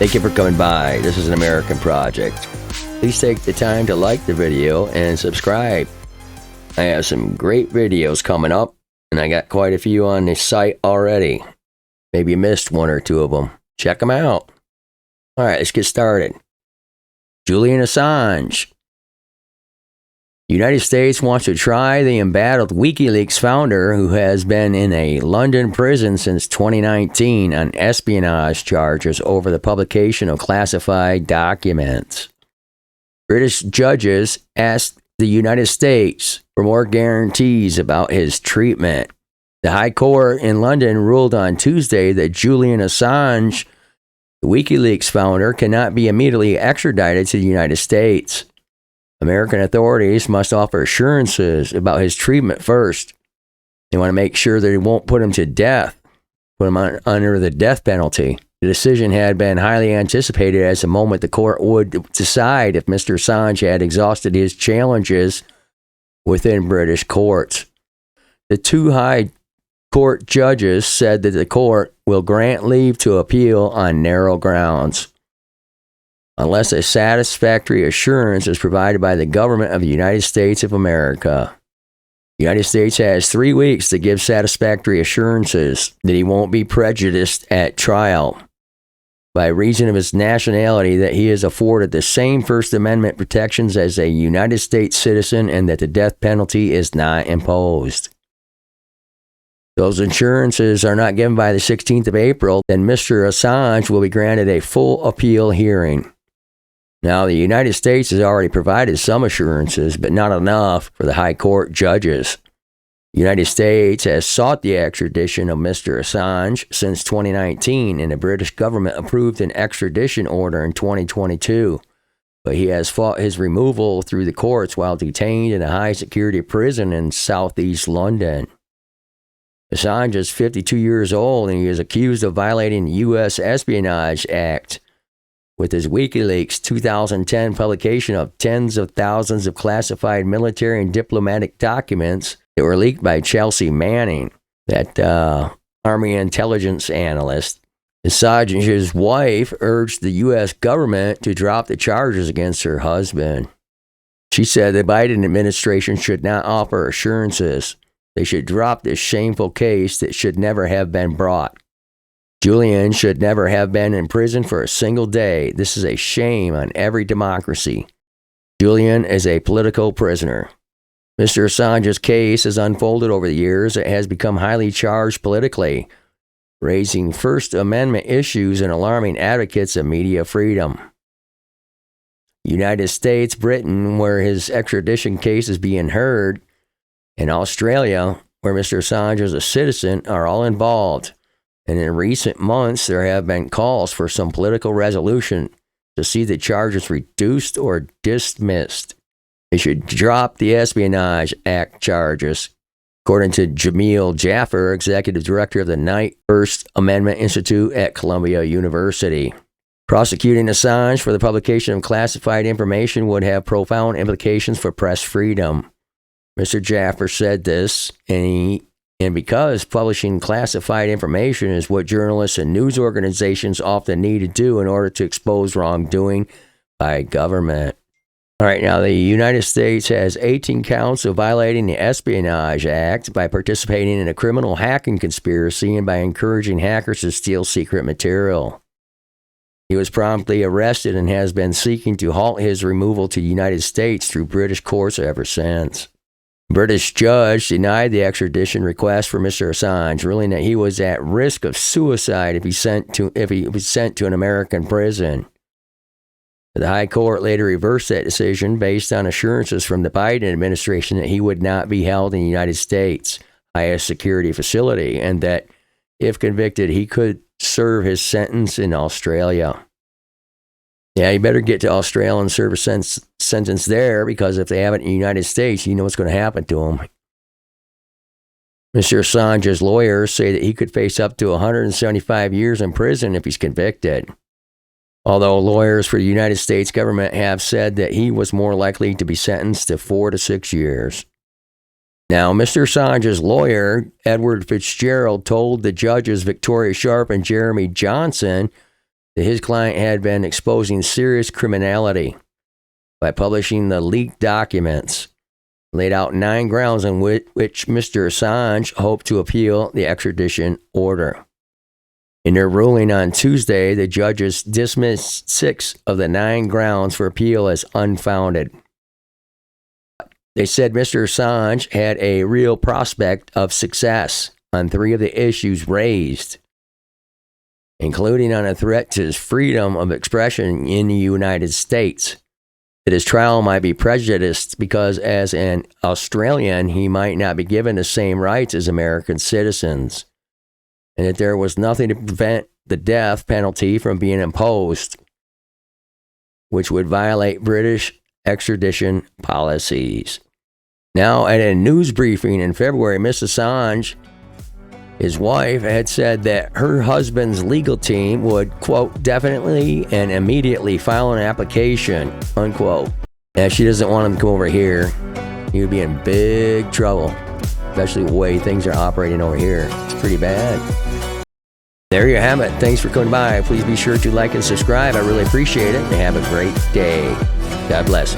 Thank you for coming by. This is an American project. Please take the time to like the video and subscribe. I have some great videos coming up, and I got quite a few on the site already. Maybe you missed one or two of them. Check them out. All right, let's get started. Julian Assange. The United States wants to try the embattled WikiLeaks founder, who has been in a London prison since 2019 on espionage charges over the publication of classified documents. British judges asked the United States for more guarantees about his treatment. The High Court in London ruled on Tuesday that Julian Assange, the WikiLeaks founder, cannot be immediately extradited to the United States. American authorities must offer assurances about his treatment first. They want to make sure that it won't put him to death, put him under the death penalty. The decision had been highly anticipated as the moment the court would decide if Mr. Assange had exhausted his challenges within British courts. The two High Court judges said that the court will grant leave to appeal on narrow grounds, unless a satisfactory assurance is provided by the government of the United States of America. The United States has 3 weeks to give satisfactory assurances that he won't be prejudiced at trial by reason of his nationality, that he is afforded the same First Amendment protections as a United States citizen, and that the death penalty is not imposed. Those assurances are not given by the 16th of April, then Mr. Assange will be granted a full appeal hearing. Now, the United States has already provided some assurances, but not enough for the High Court judges. The United States has sought the extradition of Mr. Assange since 2019, and the British government approved an extradition order in 2022. But he has fought his removal through the courts while detained in a high-security prison in southeast London. Assange is 52 years old, and he is accused of violating the U.S. Espionage Act with his WikiLeaks 2010 publication of tens of thousands of classified military and diplomatic documents that were leaked by Chelsea Manning, that Army intelligence analyst. Assange's wife urged the U.S. government to drop the charges against her husband. She said the Biden administration should not offer assurances. They should drop this shameful case that should never have been brought. Julian should never have been in prison for a single day. This is a shame on every democracy. Julian is a political prisoner. Mr. Assange's case has unfolded over the years. It has become highly charged politically, raising First Amendment issues and alarming advocates of media freedom. United States, Britain, where his extradition case is being heard, and Australia, where Mr. Assange is a citizen, are all involved. And in recent months, there have been calls for some political resolution to see the charges reduced or dismissed. They should drop the Espionage Act charges, according to Jamil Jaffer, Executive Director of the Knight First Amendment Institute at Columbia University. Prosecuting Assange for the publication of classified information would have profound implications for press freedom. Mr. Jaffer said this, and because publishing classified information is what journalists and news organizations often need to do in order to expose wrongdoing by government. All right, now the United States has 18 counts of violating the Espionage Act by participating in a criminal hacking conspiracy and by encouraging hackers to steal secret material. He was promptly arrested and has been seeking to halt his removal to the United States through British courts ever since. British judge denied the extradition request for Mr. Assange, ruling that he was at risk of suicide if he was sent to an American prison. The High Court later reversed that decision based on assurances from the Biden administration that he would not be held in the United States' highest security facility, and that if convicted, he could serve his sentence in Australia. Yeah, you better get to Australia and serve a sentence there, because if they have it in the United States, you know what's going to happen to him. Mr. Assange's lawyers say that he could face up to 175 years in prison if he's convicted. Although lawyers for the United States government have said that he was more likely to be sentenced to 4 to 6 years. Now, Mr. Assange's lawyer, Edward Fitzgerald, told the judges Victoria Sharp and Jeremy Johnson that his client had been exposing serious criminality by publishing the leaked documents, laid out 9 grounds on which Mr. Assange hoped to appeal the extradition order. In their ruling on Tuesday, the judges dismissed 6 of the 9 grounds for appeal as unfounded. They said Mr. Assange had a real prospect of success on 3 of the issues raised, including on a threat to his freedom of expression in the United States, that his trial might be prejudiced because as an Australian, he might not be given the same rights as American citizens, and that there was nothing to prevent the death penalty from being imposed, which would violate British extradition policies. Now, at a news briefing in February, Ms. Assange, his wife, had said that her husband's legal team would, quote, definitely and immediately file an application, unquote. And she doesn't want him to come over here. He would be in big trouble, especially the way things are operating over here. It's pretty bad. There you have it. Thanks for coming by. Please be sure to like and subscribe. I really appreciate it. And have a great day. God bless.